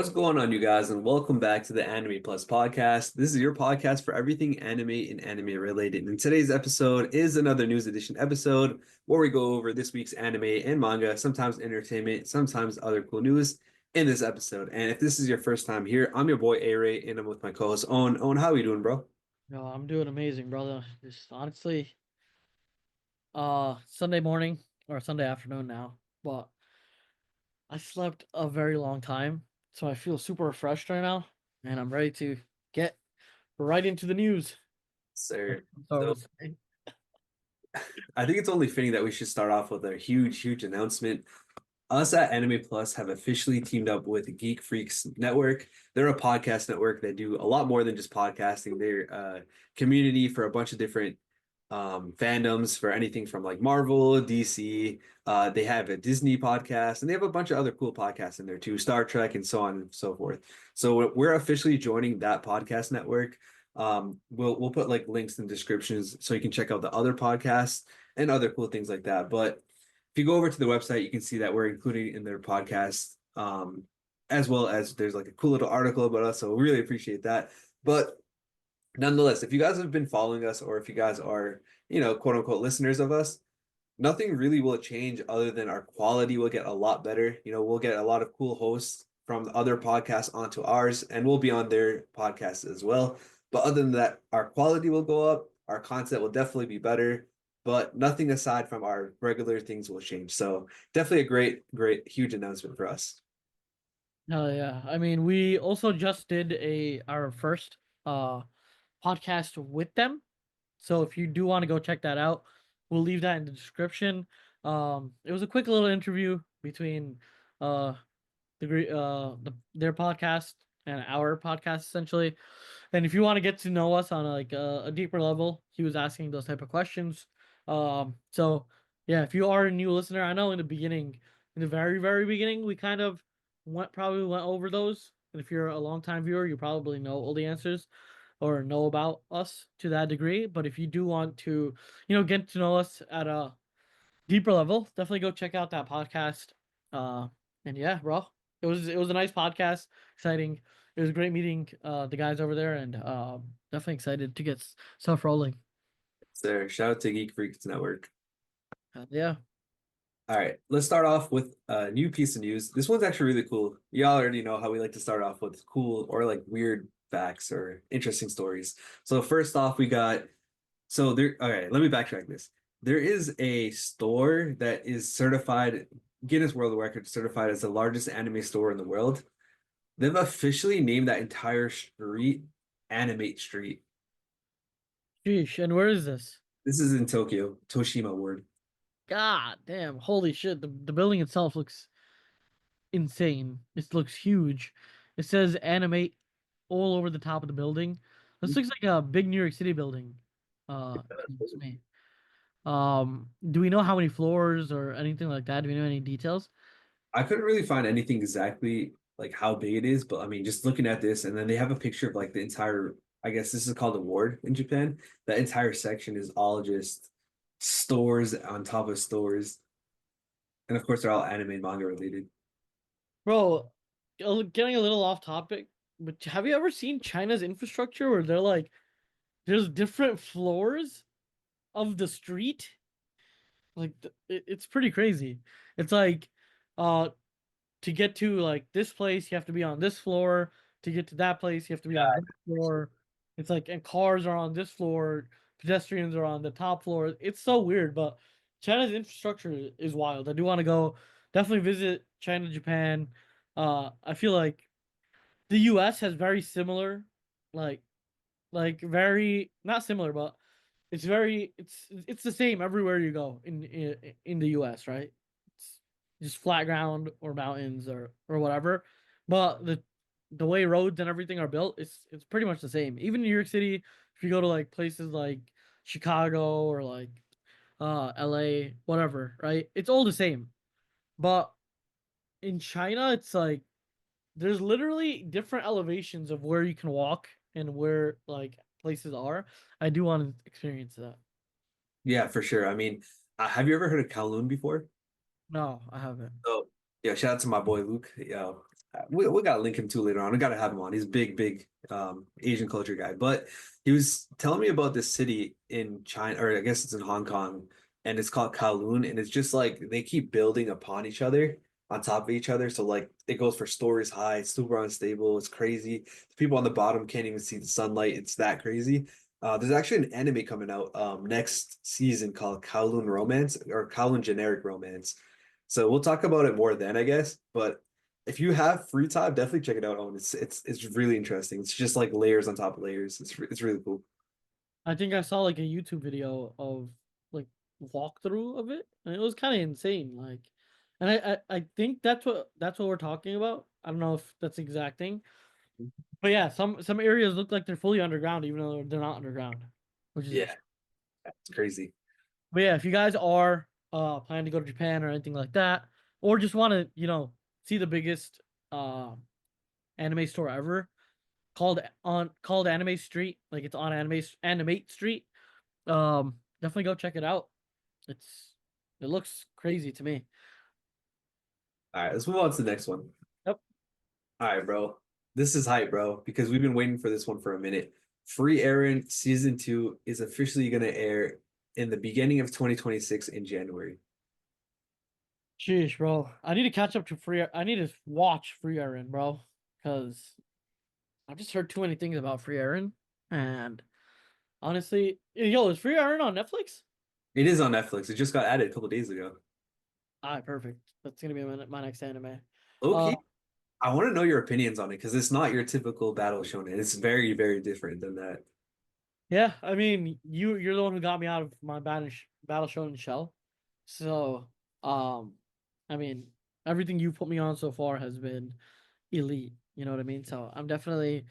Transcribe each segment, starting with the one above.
What's going on, you guys, and welcome back to the Anime Plus podcast. This is your podcast for everything anime and anime related. And today's episode is another news edition episode where we go over this week's anime and manga, sometimes entertainment, sometimes other cool news in this episode. And if this is your first time here, I'm your boy Aray, and I'm with my co-host Owen. Owen, how are you doing, bro? No, I'm doing amazing, brother. Just honestly, Sunday morning or Sunday afternoon now, but I slept a very long time, so I feel super refreshed right now, and I'm ready to get right into the news. Sir. So So I think it's only fitting that we should start off with a huge announcement. Us at Anime Plus have officially teamed up with Geek Freaks Network. They're a podcast network that do a lot more than just podcasting. They're a community for a bunch of different fandoms for anything from like Marvel, DC. They have a Disney podcast, and they have a bunch of other cool podcasts in there too, Star Trek, and so on and so forth. So we're officially joining that podcast network. We'll put like links in descriptions so you can check out the other podcasts and other cool things like that. But if you go over to the website, you can see that we're including in their podcast, as well as there's like a cool little article about us. So we really appreciate that. But nonetheless, if you guys have been following us, or if you guys are, quote unquote listeners of us, nothing really will change other than our quality will get a lot better. We'll get a lot of cool hosts from the other podcasts onto ours, and we'll be on their podcasts as well. But other than that, our quality will go up, our content will definitely be better, but nothing aside from our regular things will change. So definitely a great, huge announcement for us. hell yeah. I mean, we also just did our first podcast with them. So if you do want to go check that out, we'll leave that in the description. It was a quick little interview between uh their podcast and our podcast essentially. And if you want to get to know us on like a deeper level, he was asking those type of questions. So yeah, if you are a new listener, I know in the beginning, in the very beginning, we kind of probably went over those. And if you're a long time viewer, you probably know all the answers or know about us to that degree. But if you do want to, get to know us at a deeper level, definitely go check out that podcast. Uh, and yeah, bro, it was a nice podcast, exciting. It was great meeting the guys over there, and definitely excited to get stuff rolling. So shout out to Geek Freaks Network. Yeah, All right, let's start off with a new piece of news. This one's actually really cool. Y'all already know how we like to start off with cool or like weird facts or interesting stories. So first off, we got there. Okay, let me backtrack this. There is a store that is certified Guinness World Record certified as the largest anime store in the world. They've officially named that entire street Animate Street. sheesh. And where is this? This is in Tokyo, Toshima Ward. God damn! Holy shit! The building itself looks insane. It looks huge. It says animate all over the top of the building. This looks like a big New York City building. Excuse me. Do we know how many floors or anything like that? Do we know any details? I couldn't really find anything exactly like how big it is, but I mean, just looking at this, and then they have a picture of like the entire, I guess this is called a ward in Japan. That entire section is all just stores on top of stores. And of course, they're all anime and manga related. Bro, getting a little off topic, but have you ever seen China's infrastructure where they're like, there's different floors of the street? Like, it's pretty crazy. It's like, uh, to get to like this place, you have to be on this floor. To get to that place, you have to be on this floor. It's like, and cars are on this floor, pedestrians are on the top floor. It's so weird, but China's infrastructure is wild. I do want to go definitely visit China, Japan. I feel like the US has very similar, like very not similar, but it's the same everywhere you go in the US, right? It's just flat ground or mountains or whatever. But the way roads and everything are built, it's pretty much the same. Even New York City, if you go to like places like Chicago or like LA, whatever, right? It's all the same. But in China, it's like there's literally different elevations of where you can walk and where like places are. I do want to experience that. Yeah, for sure. I mean, have you ever heard of Kowloon before? No, I haven't. So, yeah, shout out to my boy Luke. Yeah, We gotta link him too later on. We gotta have him on. He's a big Asian culture guy. But he was telling me about this city in China, or I guess it's in Hong Kong, and it's called Kowloon, and it's just like they keep building upon each other, on top of each other. So like it goes for stories high, it's super unstable, it's crazy. The people on the bottom can't even see the sunlight. It's that crazy. There's actually an anime coming out next season called Kowloon Romance or Kowloon Generic Romance. So we'll talk about it more then, I guess. But if you have free time, definitely check it out. On it's really interesting. It's just like layers on top of layers. It's really cool. I think I saw like a YouTube video of like walkthrough of it, and it was kind of insane. Like, and I think that's what we're talking about. I don't know if that's the exact thing, but yeah, some areas look like they're fully underground, even though they're not underground, which is Yeah, it's crazy. But yeah, if you guys are planning to go to Japan or anything like that, or just want to, see the biggest anime store ever, called Anime Street, like it's on Animate Street. Definitely go check it out. It looks crazy to me. All right, let's move on to the next one. Yep. All right, bro. This is hype, bro, because we've been waiting for this one for a minute. Frieren season 2 is officially gonna air in the beginning of 2026 in January. Sheesh, bro. I need to catch up to Free. I need to watch Free Aaron, bro, because I've just heard too many things about Free Aaron, and honestly, yo, is Free Aaron on Netflix? It is on Netflix. It just got added a couple days ago. Alright, perfect. That's gonna be my next anime. Uh, Okay, I want to know your opinions on it because it's not your typical battle shonen. It's very different than that. yeah, I mean, you're the one who got me out of my battle shonen shell. So, um, I mean, everything you put me on so far has been elite. You know what I mean? So I'm definitely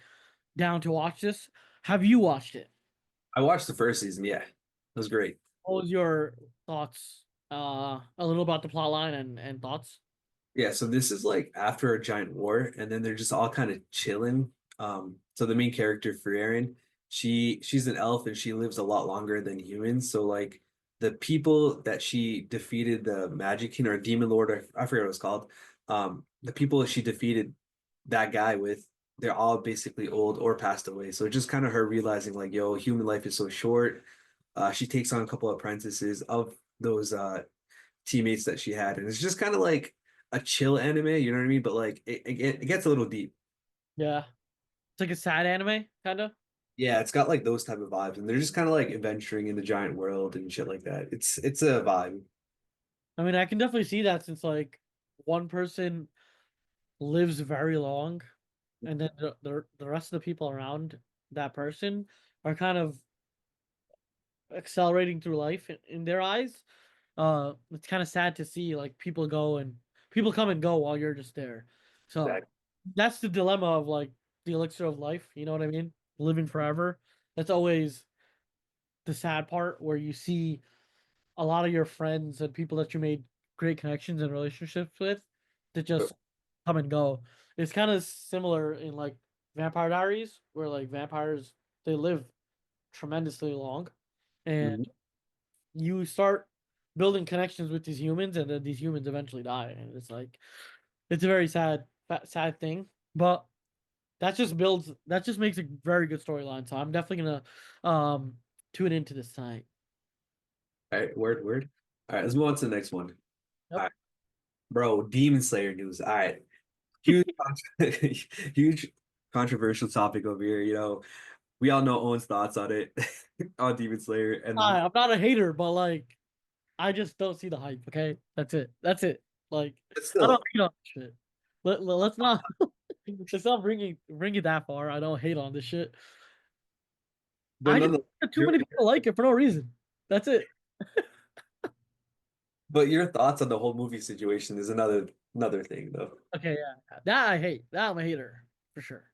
down to watch this. Have you watched it? I watched the first season. Yeah, it was great. What was your thoughts? A little about the plot line and thoughts. Yeah, so this is like after a giant war, and then they're just all kind of chilling. So the main character, Frieren, she's an elf and she lives a lot longer than humans. So like the people that she defeated, the Magic King or Demon Lord, or I forget what it's called. The people she defeated that guy with, they're all basically old or passed away. So just kind of her realizing like, yo, human life is so short. She takes on a couple of apprentices of those teammates that she had, and it's just kind of like a chill anime, you know what I mean? But like it gets a little deep. Yeah, it's like a sad anime, kind of. Yeah, it's got like those type of vibes, and they're just kind of like adventuring in the giant world and shit like that. It's a vibe. I mean, I can definitely see that since like one person lives very long, and then the rest of the people around that person are kind of accelerating through life in their eyes. It's kind of sad to see like people come and go while you're just there. So Exactly. that's the dilemma of like the elixir of life. You know what I mean? Living forever. That's always the sad part where you see a lot of your friends and people that you made great connections and relationships with that just come and go. It's kind of similar in like Vampire Diaries, where like vampires they live tremendously long, and Mhm. you start building connections with these humans, and then these humans eventually die, and it's like it's a very sad thing. But that just makes a very good storyline. So I'm definitely gonna tune into this tonight. All right, word. All right, let's move on to the next one. All Yep. right, bro, Demon Slayer news. All right, huge, huge controversial topic over here. You know, we all know Owen's thoughts on it, on Demon Slayer, and I'm not a hater, but like I just don't see the hype. Okay, that's it. That's it. Like but I don't still, hate on this shit. Let's not let's not bring it that far. I don't hate on this shit. but I just nonetheless, think that too many people like it for no reason. That's it. but your thoughts on the whole movie situation is another thing though. Okay, yeah. That I hate. That I'm a hater for sure.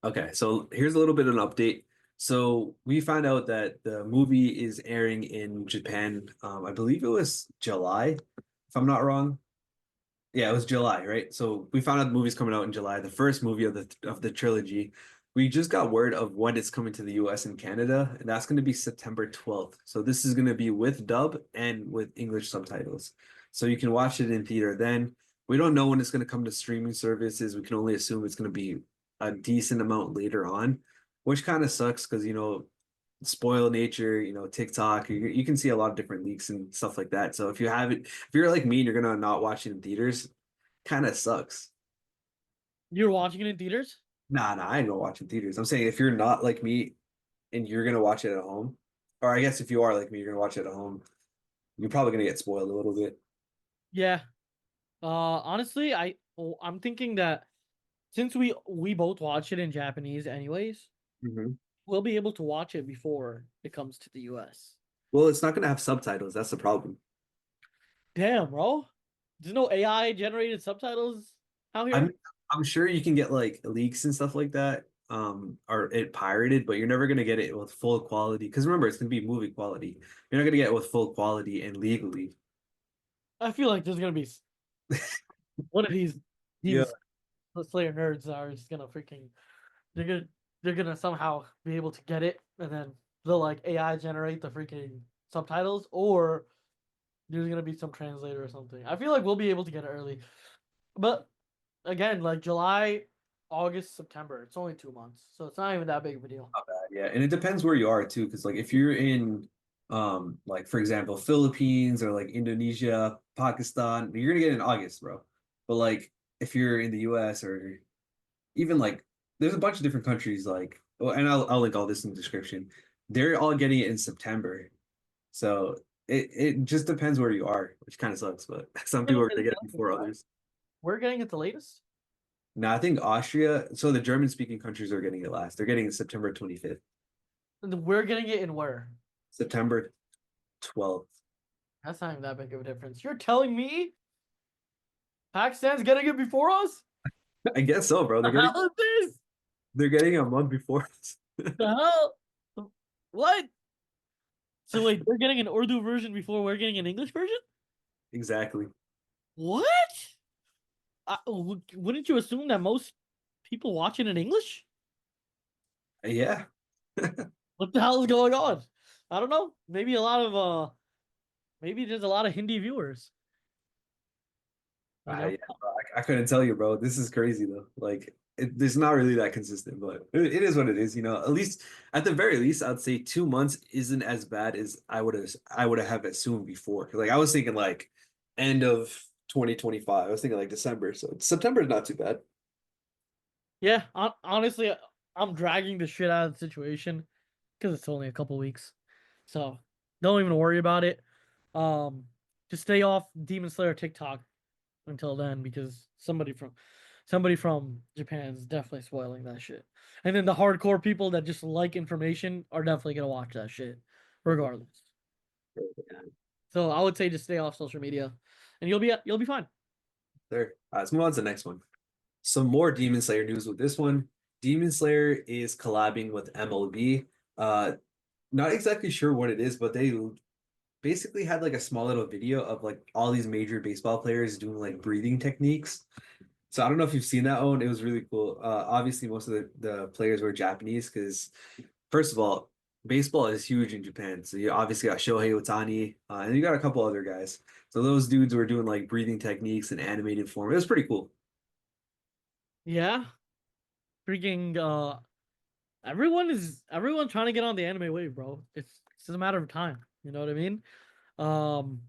Okay, so here's a little bit of an update. So we found out that the movie is airing in Japan. I believe it was July, if I'm not wrong. Yeah, it was July, right? So we found out the movie's coming out in July, the first movie of the trilogy. We just got word of when it's coming to the US and Canada, and that's going to be September 12th. So this is going to be with dub and with English subtitles. So you can watch it in theater then. We don't know when it's going to come to streaming services. We can only assume it's going to be a decent amount later on, which kind of sucks because, spoil nature, TikTok, you can see a lot of different leaks and stuff like that. So if you have it, if you're like me and you're going to not watch it in theaters, kind of sucks. You're watching it in theaters? Nah, I ain't gonna watch in theaters. I'm saying if you're not like me and you're gonna watch it at home, or I guess if you are like me, you're gonna watch it at home, you're probably gonna get spoiled a little bit. Yeah. Honestly, I'm thinking that since we both watch it in Japanese anyways, Mhm. we'll be able to watch it before it comes to the US. Well, it's not gonna have subtitles. That's the problem. Damn, bro. There's no AI generated subtitles out I'm here? I'm sure you can get like leaks and stuff like that, or it pirated, but you're never gonna get it with full quality. Because remember, it's gonna be movie quality. You're not gonna get it with full quality and legally. I feel like there's gonna be one of these Yeah. Demon Slayer nerds are just gonna freaking they're gonna they're gonna somehow be able to get it and then they'll like AI generate the freaking subtitles or there's gonna be some translator or something. I feel like we'll be able to get it early. But again, like July, August, September, it's only 2 months. So it's not even that big of a deal. Not bad, yeah. And it depends where you are too, because like if you're in like for example, Philippines or like Indonesia, Pakistan, you're gonna get it in August, bro. But like if you're in the US or even like there's a bunch of different countries like well, and I'll link all this in the description. They're all getting it in September. So it just depends where you are, which kind of sucks, but some We're people getting are it gonna the get it latest, before right? others. We're getting it the latest. Now I think Austria, so the German speaking countries are getting it last. They're getting it September 25th. And we're getting it in where? September 12th. That's not even that big of a difference. You're telling me Pakistan's getting it before us? I guess so, bro. The hell is this? They're getting a month before us. The hell? What? So wait, they're getting an Urdu version before we're getting an English version? Exactly. What? Wouldn't you assume that most people watch it in English? Yeah. What the hell is going on? I don't know. Maybe a lot of maybe there's a lot of Hindi viewers. You know? Yeah, bro, I couldn't tell you, bro. This is crazy though. Like it's not really that consistent, but it is what it is, At least at the very least, I'd say 2 months isn't as bad as I would have assumed before. 'Cause, like I was thinking like end of 2025. I was thinking like December. So September is not too bad. Yeah. Honestly, I'm dragging the shit out of the situation because it's only a couple weeks, so don't even worry about it. Um, just stay off Demon Slayer TikTok until then because somebody from Japan is definitely spoiling that shit. And then the hardcore people that just like information are definitely gonna watch that shit, regardless. Yeah. So I would say just stay off social media, and you'll be fine. There. Let's move on to the next one. Some more Demon Slayer news with this one. Demon Slayer is collabing with MLB. Not exactly sure what it is, but they basically had like a small little video of like all these major baseball players doing like breathing techniques. So I don't know if you've seen that one. It was really cool. Obviously, most of the players were Japanese because, first of all, baseball is huge in Japan. So you obviously got Shohei Ohtani, and you got a couple other guys. So those dudes were doing like breathing techniques in animated form. It was pretty cool. Yeah, freaking everyone trying to get on the anime wave, bro. It's just a matter of time. You know what I mean? Um,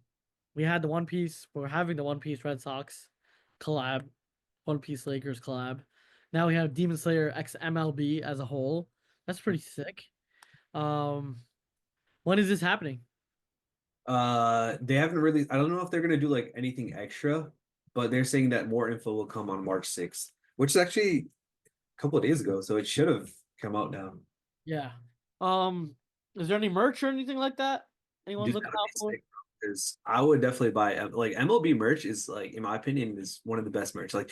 we had the One Piece. We're having the One Piece Red Sox collab, One Piece Lakers collab. Now we have Demon Slayer X MLB as a whole. That's pretty sick. Um, when is this happening? They haven't really. I don't know if they're gonna do like anything extra, but they're saying that more info will come on March 6th, which is actually a couple of days ago, so it should have come out now. Yeah. Um, is there any merch or anything like that? Anyone's Dude, that looking would out be for? sick, because I would definitely buy like MLB merch is like in my opinion is one of the best merch. Like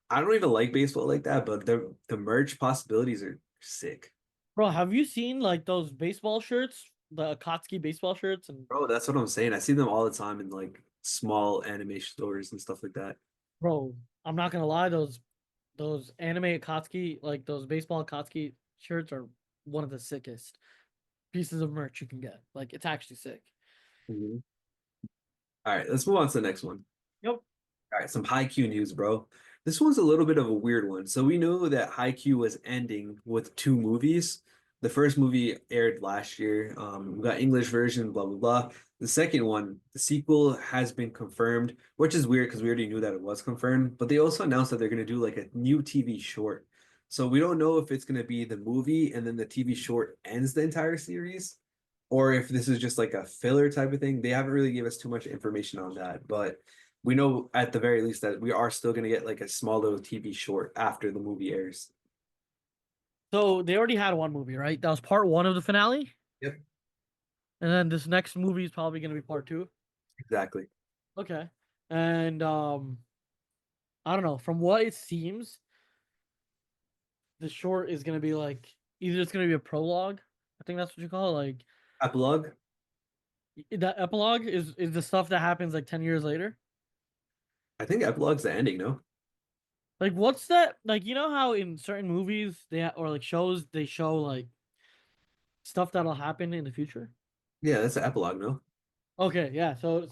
I don't even like baseball like that, but the merch possibilities are sick. Bro, have you seen like those baseball shirts, the Akatsuki baseball shirts, and Bro, that's what I'm saying. I see them all the time in like small animation stores and stuff like that. bro, I'm not gonna lie, those anime Akatsuki, like those baseball Akatsuki shirts are one of the sickest pieces of merch you can get. Like it's actually sick. Mhm. All right, let's move on to the next one. Yep. All right, some Haikyuu news, bro. This one's a little bit of a weird one. So we know that Haikyuu was ending with two movies. The first movie aired last year. We got English version, blah blah blah. The second one, the sequel has been confirmed, which is weird because we already knew that it was confirmed. But they also announced that they're gonna do like a new TV short. So we don't know if it's gonna be the movie and then the TV short ends the entire series, or if this is just like a filler type of thing. They haven't really given us too much information on that, but we know at the very least that we are still going to get like a small little TV short after the movie airs. So they already had one movie, right? That was part one of the finale, Yep, and then this next movie is probably gonna be part two. exactly. Okay. And I don't know. From what it seems, the short is gonna be like either it's gonna be a prologue. I think that's what you call it. Like Epilogue. that epilogue is the stuff that happens like 10 years later. I think epilogue's the ending, no? Like what's that? Like you know how in certain movies or like shows they show like stuff that'll happen in the future. Yeah, that's the epilogue, no? Okay, yeah. So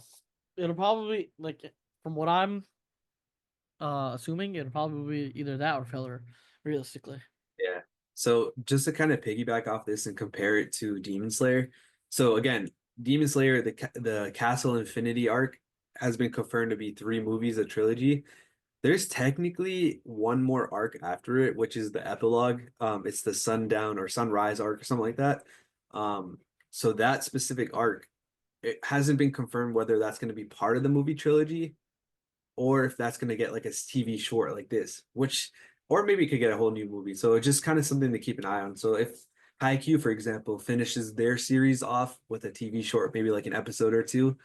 it'll probably like from what I'm assuming it'll probably be either that or filler, realistically. Yeah. So just to kind of piggyback off this and compare it to Demon Slayer. So again, Demon Slayer, the Castle Infinity arc has been confirmed to be three movies, a trilogy. There's technically one more arc after it, which is the epilogue. It's the sundown or sunrise arc or something like that. So that specific arc, it hasn't been confirmed whether that's going to be part of the movie trilogy or if that's going to get like a TV short like this, which, or maybe it could get a whole new movie. So it's just kind of something to keep an eye on. So if Haikyuu, for example, finishes their series off with a TV short, maybe like an episode or two,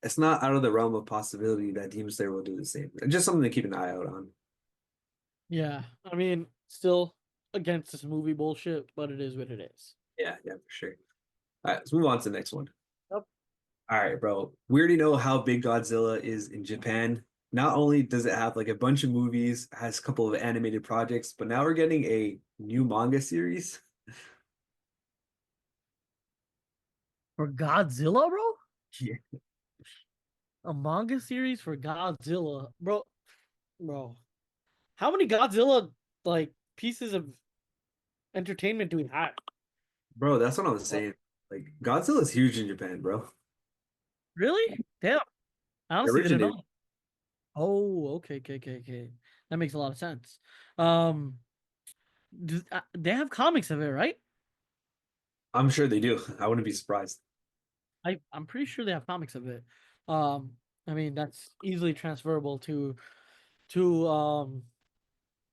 it's not out of the realm of possibility that Demon Slayer will do the same. Just something to keep an eye out on. Yeah, I mean, still against this movie bullshit, but it is what it is. Yeah, yeah, for sure. All right, let's move on to the next one. Yep. All right, bro. We already know how big Godzilla is in Japan. Not only does it have like a bunch of movies, has a couple of animated projects, but now we're getting a new manga series. For Godzilla, bro? Yeah. A manga series for Godzilla, bro. How many Godzilla like pieces of entertainment do we have? Bro, that's what I was Like, saying. Like Godzilla's huge in Japan, bro. really? Damn, I It honestly didn't originated. know. Oh, okay. That makes a lot of sense. Um, they have comics of it, right? I'm sure they do. I wouldn't be surprised. I'm pretty sure they have comics of it. Um, I mean that's easily transferable to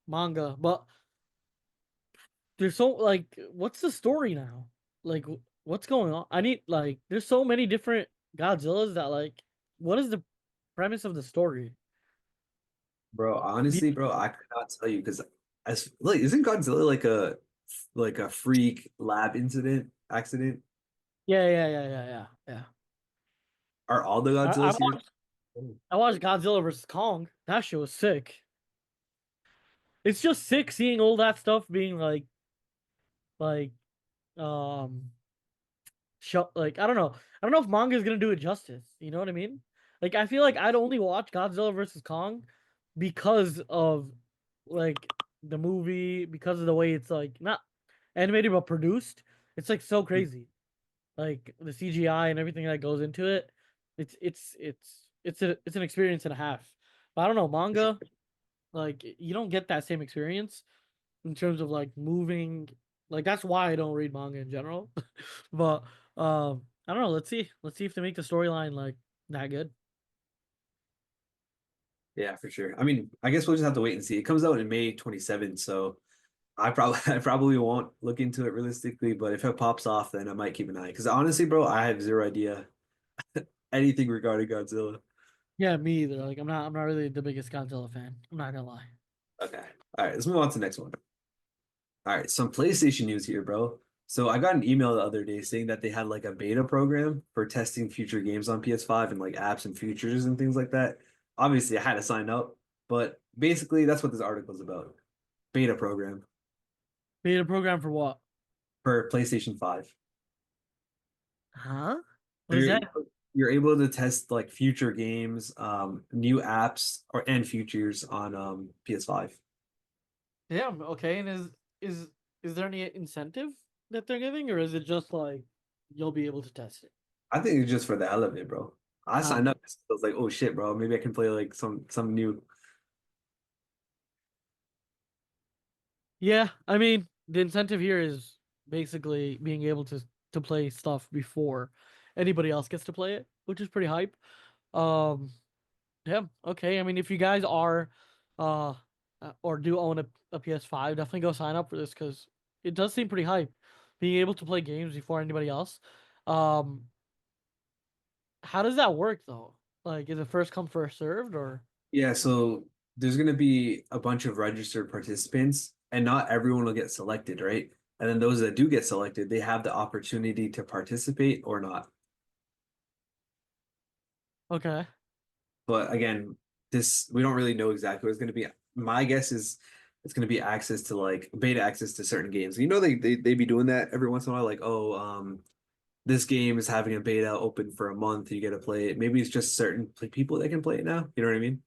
manga, but there's so like what's the story now? Like what's going on? I need like there's so many different Godzillas that like what is the premise of the story? Bro, Do honestly, bro, I could not tell you because as like isn't Godzilla like a freak lab incident accident? yeah. Are all the I, I Godzillas here? watched I watched Godzilla versus Kong. That shit was sick. It's just sick seeing all that stuff being like um show like I don't know if manga is gonna do it justice. You know what I mean? Like I feel like I'd only watch Godzilla versus Kong because of like the movie, because of the way it's like not animated but produced. It's like so crazy. Like the CGI and everything that goes into it. It's an experience and a half. But I don't know, manga, like you don't get that same experience in terms of like moving. Like that's why I don't read manga in general. But I don't know. Let's see if they make the storyline like that good. Yeah, for sure. I mean, I guess we'll just have to wait and see. It comes out in May 27th, so I probably I probably won't look into it realistically, but if it pops off, then I might keep an eye. Because honestly, bro, I have zero idea anything regarding Godzilla. Yeah, me either. Like I'm not really the biggest Godzilla fan. I'm not gonna lie. Okay. All right, let's move on to the next one. All right, some PlayStation news here, bro. So I got an email the other day saying that they had like a beta program for testing future games on PS5 and like apps and features and things like that. Obviously, I had to sign up, but basically that's what this article is about. Beta program Beta program for what? for PlayStation 5. Huh? What is There, that? you're able to test like future games, new apps or and features on PS5. Damn. Okay. And is is there any incentive that they're giving, or is it just like you'll be able to test it? I think it's just for the hell of it, bro. I Ah, signed up. I was like, oh shit, bro. Maybe I can play like some new. yeah. I mean, the incentive here is basically being able to play stuff before anybody else gets to play it, which is pretty hype. Um, yeah, okay. I mean, if you guys are, uh, or do own a PS5, definitely go sign up for this because it does seem pretty hype. Being able to play games before anybody else. Um, how does that work though? Like, is it first come first served or? Yeah, so there's gonna be a bunch of registered participants, and not everyone will get selected, right? And then those that do get selected, they have the opportunity to participate or not. Okay. But again, this we don't really know exactly what it's gonna be. My guess is it's gonna be access to like beta access to certain games. You know, they be doing that every once in a while, like, oh, this game is having a beta open for a month, you get to play it. Maybe it's just certain people that can play it now. You know what I mean?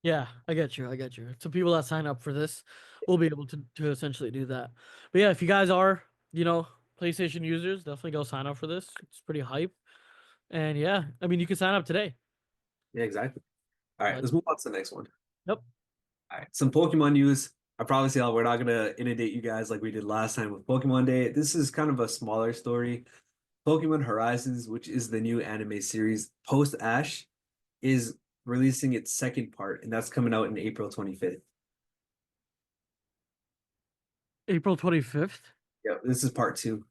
Yeah, I get you. I get you. So people that sign up for this will be able to essentially do that. But yeah, if you guys are, PlayStation users, definitely go sign up for this. It's pretty hype. And yeah, I mean, you can sign up today. Yeah, exactly. All right, Like, let's move on to the next one. yep. All right, some Pokemon news. I promise y'all we're not gonna inundate you guys like we did last time with Pokemon Day. This is kind of a smaller story. Pokemon Horizons, which is the new anime series post Ash, is releasing its second part, and that's coming out in April 25th. April 25th. Yeah, this is part two.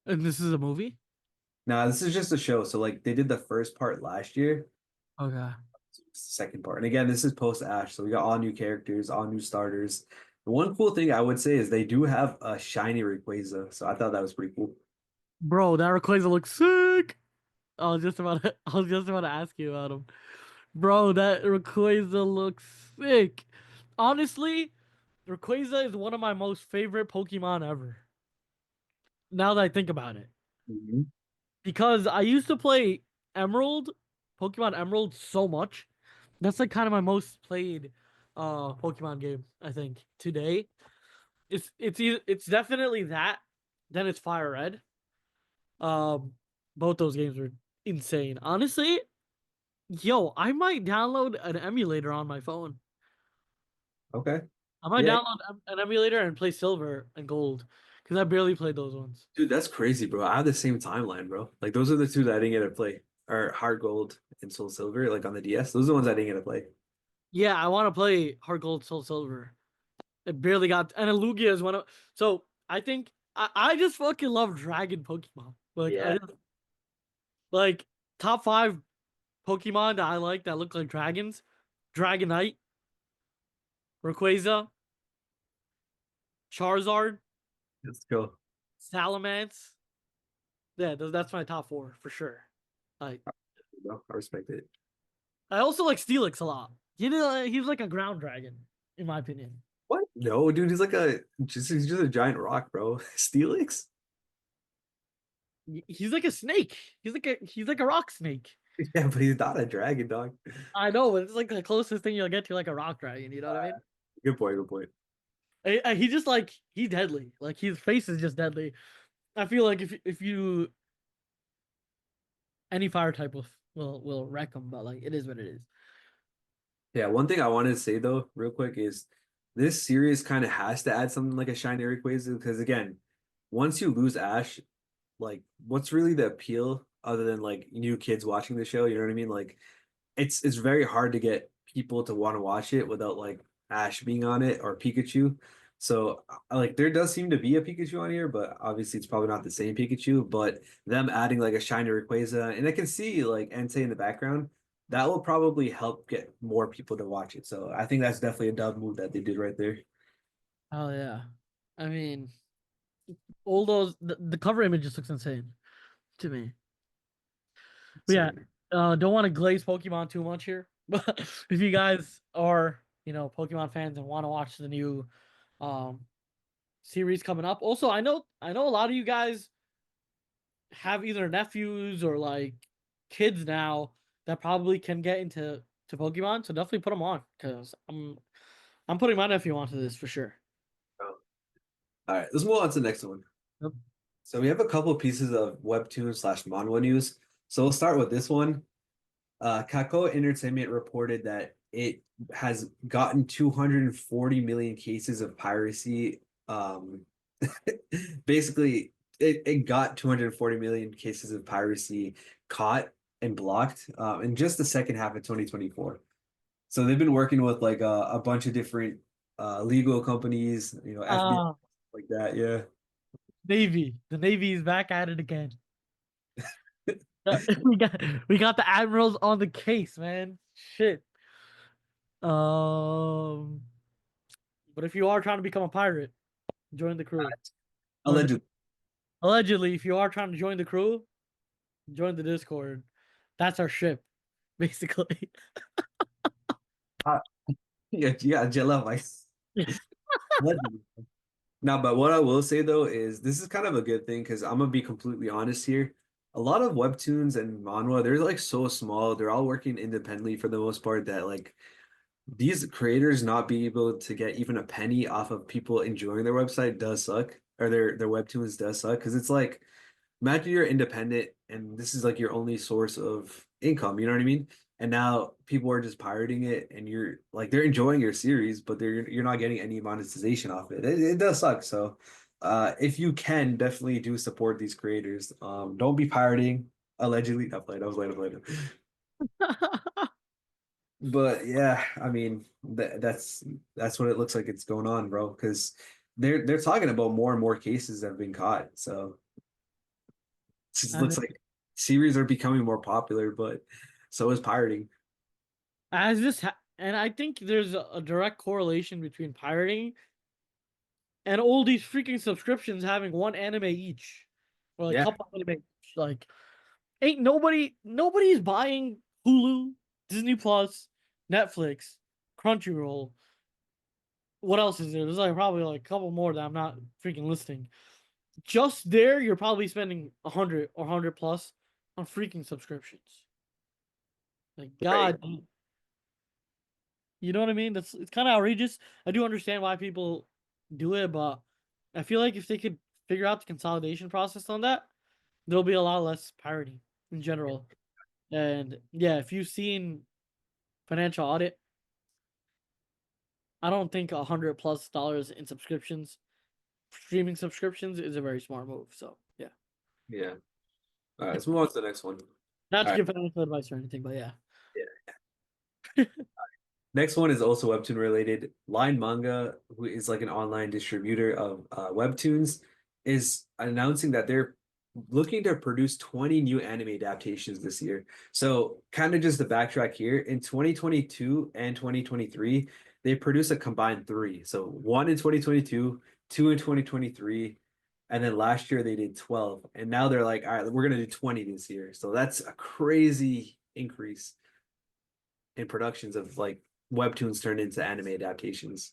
And this is a movie? Now, this is just a show. So, like, they did the first part last year, Okay. second part. And again, this is post Ash, so we got all new characters, all new starters. The one cool thing I would say is they do have a shiny Rayquaza, so I thought that was pretty cool. Bro, that Rayquaza looks sick. I was just about to ask you about him. Bro, that Rayquaza looks sick. Honestly, Rayquaza is one of my most favorite Pokemon ever. Now that I think about it. Mhm. Because I used to play Emerald, Pokemon Emerald so much. That's like kind of my most played Pokemon game, I think, today. It's definitely that. Then it's Fire Red. Um, both those games were insane. Honestly, yo, I might download an emulator on my phone. Okay. I might Yeah, download an emulator and play Silver and Gold because I barely played those ones. dude, that's crazy, bro. I have the same timeline, bro. Like those are the two that I didn't get to play. Or Heart Gold and Soul Silver, like on the DS. Those are the ones I didn't get to play. Yeah, I want to play Heart Gold, Soul Silver. It barely got, and a Lugia is one of. So I think I just fucking love Dragon Pokemon. Like I Yeah. just like top five Pokemon that I like that look like dragons: Dragonite, Rayquaza, Charizard, Let's go. Salamence. Yeah, that's my top four for sure. Like Bro, I respect it. I also like Steelix a lot. He's like a ground dragon, in my opinion. What? No, dude, he's just a giant rock, bro. Steelix? He's like a snake. He's like a rock snake. Yeah, but he's not a dragon, dog. I know, but it's like the closest thing you'll get to like a rock dragon. You know what I mean? Good point, good point. He just like he's deadly. Like his face is just deadly. I feel like if you any fire type will wreck him, but like it is what it is. Yeah, one thing I wanted to say though, real quick, is this series kind of has to add something like a shiny Rayquaza because again, once you lose Ash, like what's really the appeal other than like new kids watching the show? You know what I mean? Like it's very hard to get people to want to watch it without like Ash being on it or Pikachu. So like there does seem to be a Pikachu on here, but obviously it's probably not the same Pikachu. But them adding like a shiny Rayquaza, and I can see like Entei in the background, that will probably help get more people to watch it. So I think that's definitely a dub move that they did right there. Oh yeah. I mean, all those the cover image just looks insane to me. But yeah, Same. don't want to glaze Pokemon too much here. But if you guys are, Pokemon fans and want to watch the new um series coming up. Also, I know a lot of you guys have either nephews or like kids now that probably can get into Pokemon. So definitely put them on because I'm putting my nephew onto this for sure. Oh. All right, let's move on to the next one. Yep. So we have a couple pieces of webtoon slash manhwa news. So we'll start with this one. Kakao Entertainment reported that it has gotten 240 million cases of piracy. Basically, it got 240 million cases of piracy caught and blocked in just the second half of 2024. So they've been working with like a bunch of different legal companies, FBI, Uh like that. Yeah. Navy. The Navy is back at it again. We got the admirals on the case, man. Shit. Um, but if you are trying to become a pirate, join the crew. Join the Allegedly. allegedly, if you are trying to join the crew, join the Discord. That's our ship, basically. Uh, yeah, yeah, Jella, like, allegedly. Now, but what I will say though is this is kind of a good thing because I'm gonna be completely honest here. A lot of webtoons and manhwa, they're like so small. They're all working independently for the most part that like these creators not being able to get even a penny off of people enjoying their website does suck, or their webtoons does suck because it's like imagine you're independent and this is like your only source of income, you know what I mean? And now people are just pirating it and you're like they're enjoying your series, but you're not getting any monetization off it. It does suck. So if you can definitely do support these creators. Don't be pirating allegedly. I played, I was later later. But yeah, I mean that's what it looks like it's going on, bro. Because they're talking about more and more cases that have been caught. So it just I looks mean, like series are becoming more popular, but so is pirating. and I think there's a direct correlation between pirating and all these freaking subscriptions having one anime each, or like a Yeah, couple anime each. Like, ain't nobody's buying Hulu, Disney Plus, Netflix, Crunchyroll. What else is there? There's like probably like a couple more that I'm not freaking listing. Just there, you're probably spending 100 plus on freaking subscriptions. Like, right. God, you know what I mean? It's kind of outrageous. I do understand why people do it, but I feel like if they could figure out the consolidation process on that, there'll be a lot less parity in general. And yeah, if you've seen financial audit, I don't think $100 plus in subscriptions, streaming subscriptions, is a very smart move. So yeah, Yeah. All right, let's move on to the next one. not All to right. give financial advice or anything, but yeah. Yeah. Next one is also webtoon related. Line Manga, who is like an online distributor of webtoons, is announcing that they're looking to produce 20 new anime adaptations this year. So, kind of just the backtrack here, in 2022 and 2023, they produced a combined three. So, one in 2022, two in 2023, and then last year they did 12. And now they're like, all right, we're going to do 20 this year. So, that's a crazy increase in productions of like webtoons turned into anime adaptations.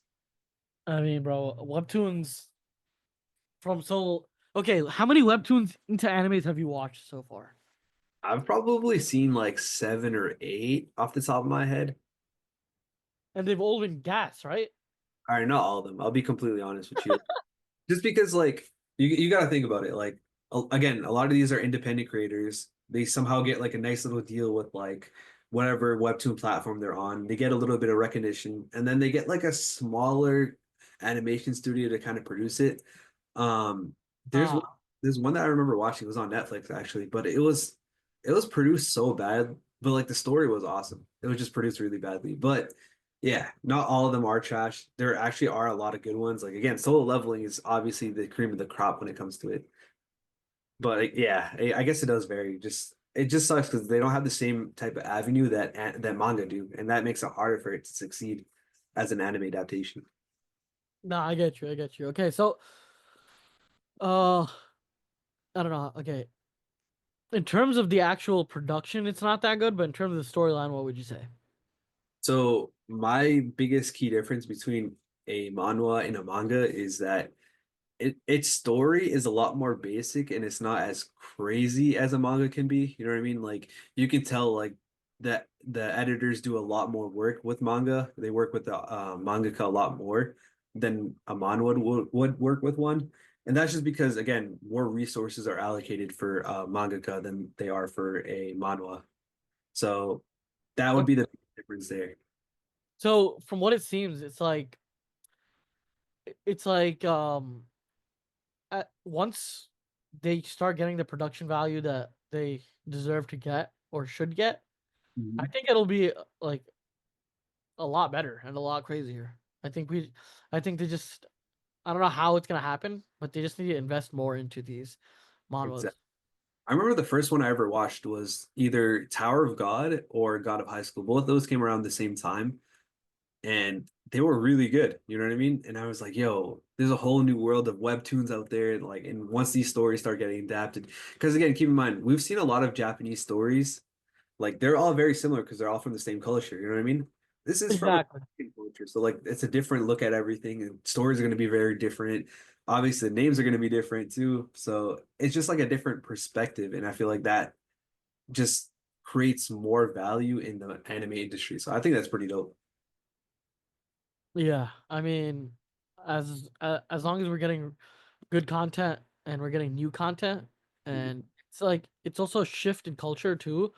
I mean, bro, webtoons from so okay. How many webtoons into animes have you watched so far? I've probably seen like seven or eight off the top of my head. And they've all been gas, right? All right, not all of them. I'll be completely honest with you. Just because like you got to think about it. Like again, a lot of these are independent creators. They somehow get like a nice little deal with like whatever webtoon platform they're on. They get a little bit of recognition, and then they get like a smaller animation studio to kind of produce it. Um, there's one, Ah, there's one that I remember watching. It was on Netflix actually, but it was produced so bad, but like the story was awesome. It was just produced really badly. But yeah, not all of them are trash. There actually are a lot of good ones. Like again, Solo Leveling is obviously the cream of the crop when it comes to it. But like, yeah, I guess it does vary. Just it just sucks because they don't have the same type of avenue that manga do, and that makes it harder for it to succeed as an anime adaptation. no, I get you. I get you. Okay, so uh, I don't know. Okay, in terms of the actual production, it's not that good, but in terms of the storyline, what would you say? So my biggest key difference between a manhwa and a manga is that its story is a lot more basic and it's not as crazy as a manga can be. You know what I mean? Like you can tell like that the editors do a lot more work with manga. They work with the mangaka a lot more than a manhwa would work with one. And that's just because again, more resources are allocated for mangaka than they are for a manhwa. So that would Okay. be the difference there. So from what it seems, it's like once they start getting the production value that they deserve to get or should get, I Mhm. think it'll be like a lot better and a lot crazier. I think they just, I don't know how it's gonna happen, but they just need to invest more into these manhwas. Exactly. I remember the first one I ever watched was either Tower of God or God of High School. Both of those came around the same time and they were really good. You know what I mean? And I was like, yo, there's a whole new world of webtoons out there. And once these stories start getting adapted, because again, keep in mind, we've seen a lot of Japanese stories. Like they're all very similar because they're all from the same culture. You know what I mean? This is from a Exactly. American culture. So like it's a different look at everything and stories are going to be very different. Obviously, the names are going to be different too. So it's just like a different perspective. And I feel like that just creates more value in the anime industry. So I think that's pretty dope. Yeah, I mean, as long as we're getting good content and we're getting new content, and it's also a shift in culture too.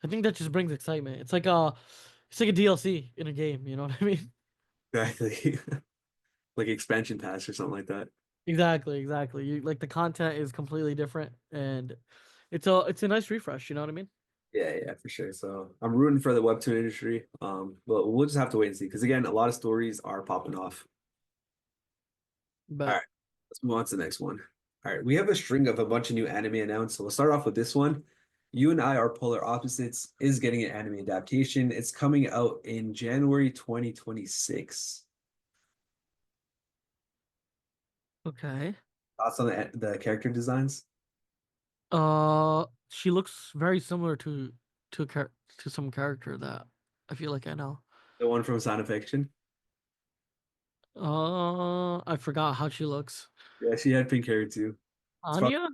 I think that just brings excitement. It's like a DLC in a game. You know what I mean? Exactly. Like expansion pass or something like that. Exactly, exactly. You like the content is completely different, and it's a nice refresh. You know what I mean? Yeah, yeah, for sure. So I'm rooting for the webtoon industry. But we'll just have to wait and see. Because again, a lot of stories are popping off. All But right, let's move on to the next one. All right, we have a string of a bunch of new anime announced. So we'll start off with this one. You and I are polar opposites is getting an anime adaptation. It's coming out in January 2026. okay. Thoughts on the character designs? She looks very similar to some character that I feel like I know. The one from Sound of Fiction? I forgot how she looks. Yeah, she had pink hair too. It's probably Anya?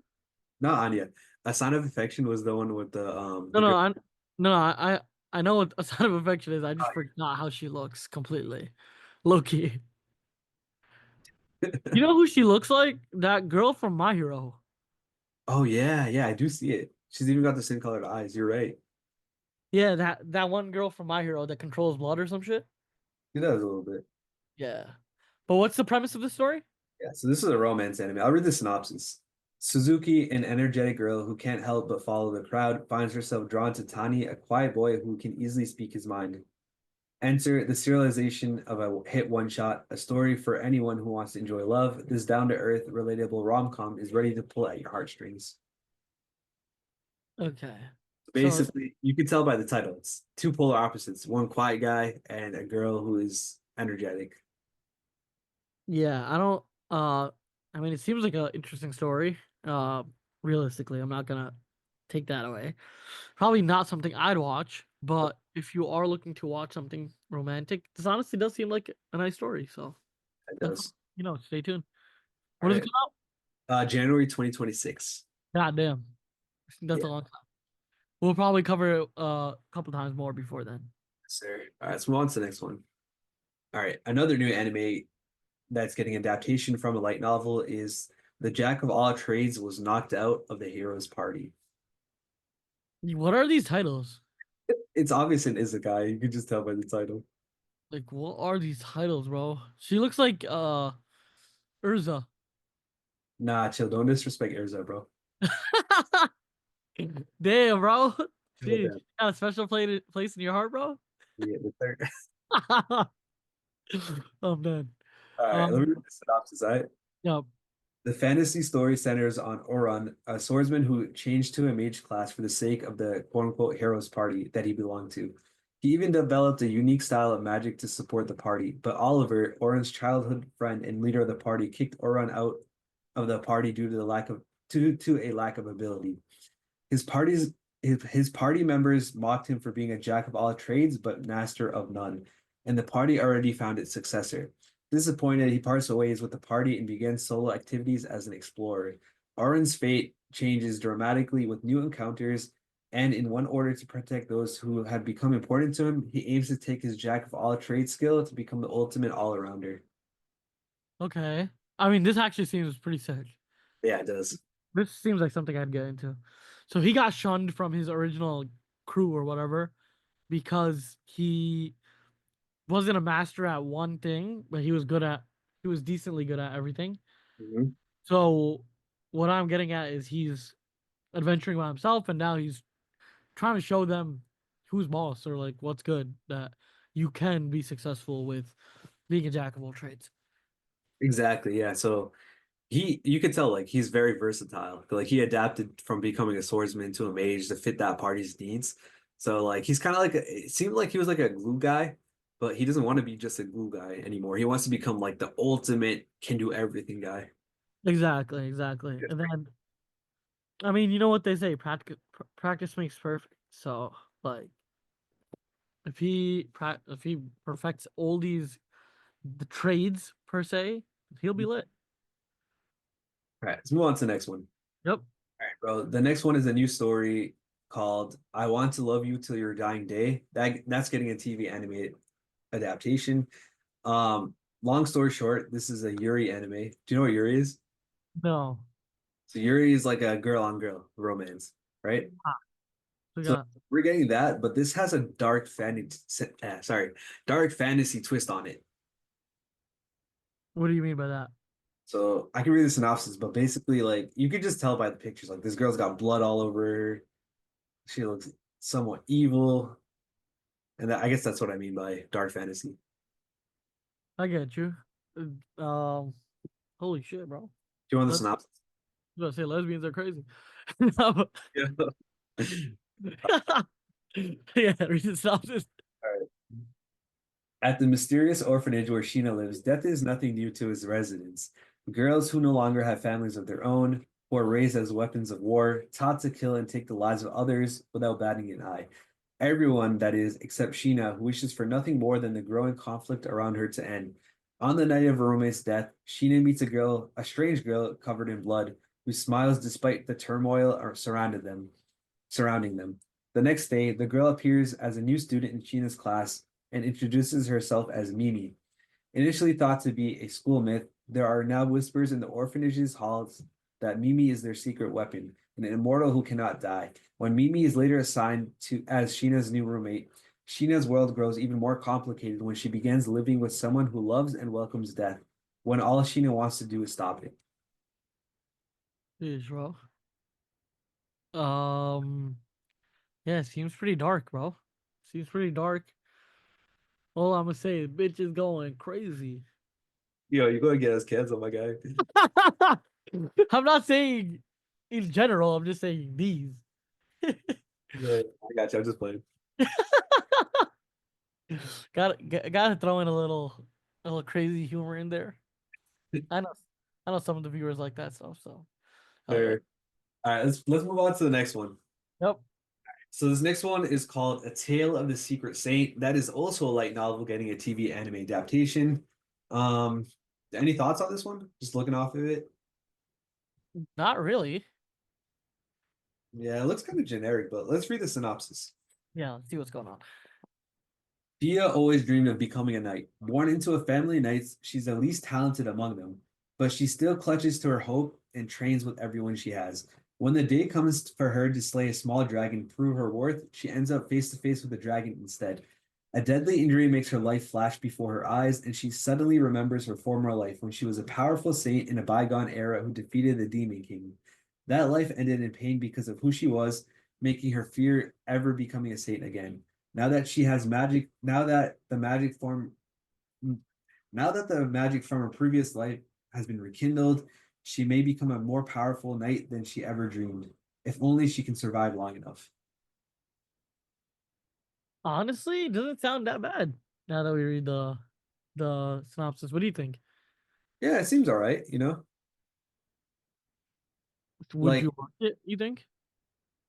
not Anya. A Sign of Affection was the one with No, the no, girl. I know what a sign of affection is. I just forgot how she looks completely. Loki. You know who she looks like? That girl from My Hero. Oh yeah, yeah, I do see it. She's even got the same colored eyes. You're right. Yeah, that one girl from My Hero that controls blood or some shit. She does a little bit. Yeah. But what's the premise of the story? Yeah, so this is a romance anime. I'll read the synopsis. Suzuki, an energetic girl who can't help but follow the crowd, finds herself drawn to Tani, a quiet boy who can easily speak his mind. Enter the serialization of a hit one shot, a story for anyone who wants to enjoy love. This down to earth, relatable rom com is ready to pull at your heartstrings. Okay. So Basically, you can tell by the title, it's two polar opposites, one quiet guy and a girl who is energetic. yeah, I don't I mean it seems like an interesting story. Realistically, I'm not gonna take that away. Probably not something I'd watch, but if you are looking to watch something romantic, this honestly does seem like a nice story. So It definitely, does. stay tuned. All When does it right. come out? January 2026. God damn. That's Yeah, a long time. We'll probably cover it a couple times more before then. sir. All right, let's move on to the next one. All right, another new anime that's getting adaptation from a light novel is The Jack of All Trades was knocked out of the hero's party. What are these titles? It's obvious it is a guy. You can just tell by the title. Like, what are these titles, bro? She looks like Urza. Nah, chill. Don't disrespect Erza, bro. Damn, bro. Chill She down. got a special place in your heart, bro. Yeah, the third. Oh man. All right, let me read the synopsis. All right. Yeah. The fantasy story centers on Oran, a swordsman who changed to a mage class for the sake of the quote-unquote heroes party that he belonged to. He even developed a unique style of magic to support the party, but Oliver, Oran's childhood friend and leader of the party, kicked Oran out of the party due to the lack of to a lack of ability. His party's his party members mocked him for being a jack of all trades but master of none, and the party already found its successor. Disappointed, he parts ways with the party and begins solo activities as an explorer. Aron's fate changes dramatically with new encounters, and in one order to protect those who have become important to him, he aims to take his jack of all trades skill to become the ultimate all-arounder. Okay. I mean, this actually seems pretty sick. Yeah, it does. This seems like something I'd get into. So he got shunned from his original crew or whatever because he wasn't a master at one thing, but he was decently good at everything. Mhm. So what I'm getting at is he's adventuring by himself and now he's trying to show them who's boss or like what's good that you can be successful with being a jack of all trades. Exactly. Yeah. So you could tell like he's very versatile. Like he adapted from becoming a swordsman to a mage to fit that party's needs. So like he's kind of like it seemed like he was like a glue guy, but he doesn't want to be just a glue guy anymore. He wants to become like the ultimate can do everything guy. Exactly, exactly. And then I mean, you know what they say, practice makes perfect. So like if he perfects all these the trades per se, he'll be lit. All right, let's move on to the next one. Yep. All right, bro. The next one is a new story called "I Want to Love You Till Your Dying Day." That's getting a TV animated adaptation. Long story short, this is a Yuri anime. Do you know what Yuri is? No. So Yuri is like a girl on girl romance, right? Ah, we So got we're getting that, but this has a dark fantasy twist on it. what do you mean by that? So I can read the synopsis, but basically, like you could just tell by the pictures, like this girl's got blood all over her. She looks somewhat evil, and I guess that's what I mean by dark fantasy. Do I get you. Um, holy shit, bro. you want the Let's synopsis? gonna say lesbians are crazy. No, but- Yeah. yeah, read the synopsis. All right. At the mysterious orphanage where Sheena lives, death is nothing new to its residents. Girls who no longer have families of their own, who are raised as weapons of war, taught to kill and take the lives of others without batting an eye. Everyone, that is, except Sheena, who wishes for nothing more than the growing conflict around her to end. On the night of her roommate's death, Sheena meets a strange girl covered in blood, who smiles despite the turmoil surrounding them. The next day, the girl appears as a new student in Sheena's class and introduces herself as Mimi. Initially thought to be a school myth, there are now whispers in the orphanage's halls that Mimi is their secret weapon, an immortal who cannot die. When Mimi is later assigned to as Sheena's new roommate, Sheena's world grows even more complicated when she begins living with someone who loves and welcomes death, when all Sheena wants to do is stop it. Jeez, bro. Yeah, seems pretty dark, bro. Seems pretty dark. All I'm gonna say is bitch is going crazy. Yo, you gonna get us canceled, my guy. I'm not saying in general, I'm just saying these. Yeah, I got you. I'm just playing. Gotta throw in a little crazy humor in there. I know I know some of the viewers like that stuff, so hell yeah. All right, let's move on to the next one. Yep. So this next one is called A Tale of the Secret Saint. That is also a light novel getting a TV anime adaptation. Um, any thoughts on this one? Just looking off of it. Not really. Yeah, it looks kind of generic, but let's read the synopsis. Yeah, let's see what's going on. Dia always dreamed of becoming a knight. Born into a family of knights, she's the least talented among them, but she still clutches to her hope and trains with everyone she has. When the day comes for her to slay a small dragon and prove her worth, she ends up face to face with the dragon instead. A deadly injury makes her life flash before her eyes, and she suddenly remembers her former life when she was a powerful saint in a bygone era who defeated the Demon King. That life ended in pain because of who she was, making her fear ever becoming a saint again. Now that she has magic, now that the magic from her previous life has been rekindled, she may become a more powerful knight than she ever dreamed, if only she can survive long enough. Honestly, it doesn't sound that bad now that we read the synopsis. What do you think? Yeah, it seems all right, you know? Would Like, you watch it, you think?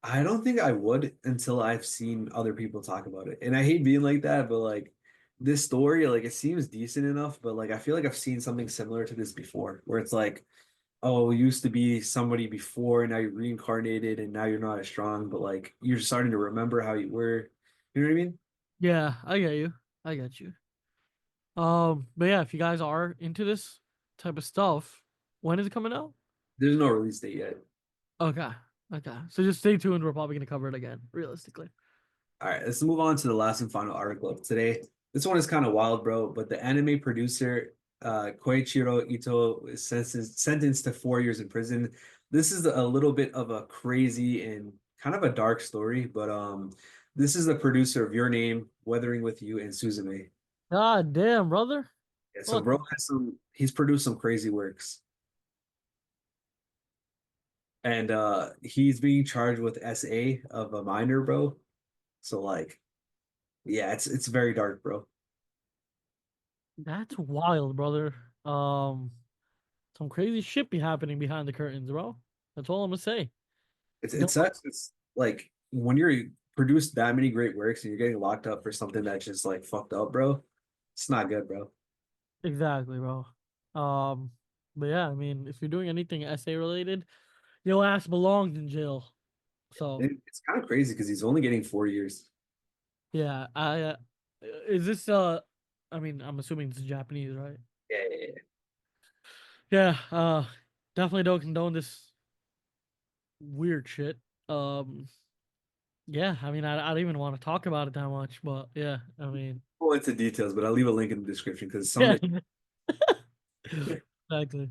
I don't think I would until I've seen other people talk about it. And I hate being like that, but like, this story, like it seems decent enough, but like I feel like I've seen something similar to this before, where it's like, oh, you used to be somebody before, and now you're reincarnated, and now you're not as strong, but like you're starting to remember how you were. You know what I mean? Yeah, I get you. I get you. But yeah, if you guys are into this type of stuff, when is it coming out? There's no release date yet. Okay. Okay. So just stay tuned. We're probably gonna cover it again, realistically. All right, let's move on to the last and final article of today. This one is kind of wild, bro, but the anime producer Kouichirou Itou is sentenced to 4 years in prison. This is a little bit of a crazy and kind of a dark story, but this is the producer of Your Name, Weathering with You, and Suzume. God damn, brother. Yeah, so What? bro has he's produced some crazy works. And he's being charged with SA of a minor, bro. So like, yeah, it's very dark, bro. That's wild, brother. Some crazy shit be happening behind the curtains, bro. That's all I'm gonna say. It Don't sucks. It's like when you're produced that many great works and you're getting locked up for something that's just like fucked up, bro. It's not good, bro. exactly, bro. Um, but yeah, I mean, if you're doing anything essay related, your ass belongs in jail. So And it's kind of crazy because he's only getting 4 years. yeah, is this I mean, I'm assuming this is Japanese, right? Yeah, yeah, yeah. Yeah, definitely don't condone this weird shit. Um, yeah, I mean, I don't even want to talk about it that much, but yeah, I mean, Go into details, but I'll leave a link in the description because some yeah, of it. exactly.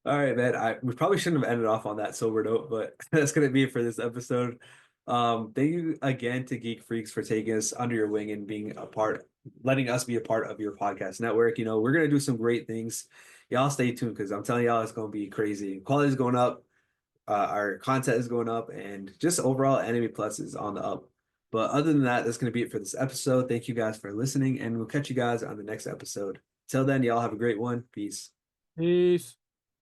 All right, man. We probably shouldn't have ended off on that sober note, but that's gonna be it for this episode. Thank you again to Geek Freaks for taking us under your wing and being a part, letting us be a part of your podcast network. You know, we're gonna do some great things. Y'all stay tuned because I'm telling y'all it's gonna be crazy. Quality is going up, our content is going up, and just overall Anime Plus is on the up. But other than that, that's gonna be it for this episode. Thank you guys for listening, and we'll catch you guys on the next episode. Till then, y'all have a great one. Peace. Peace.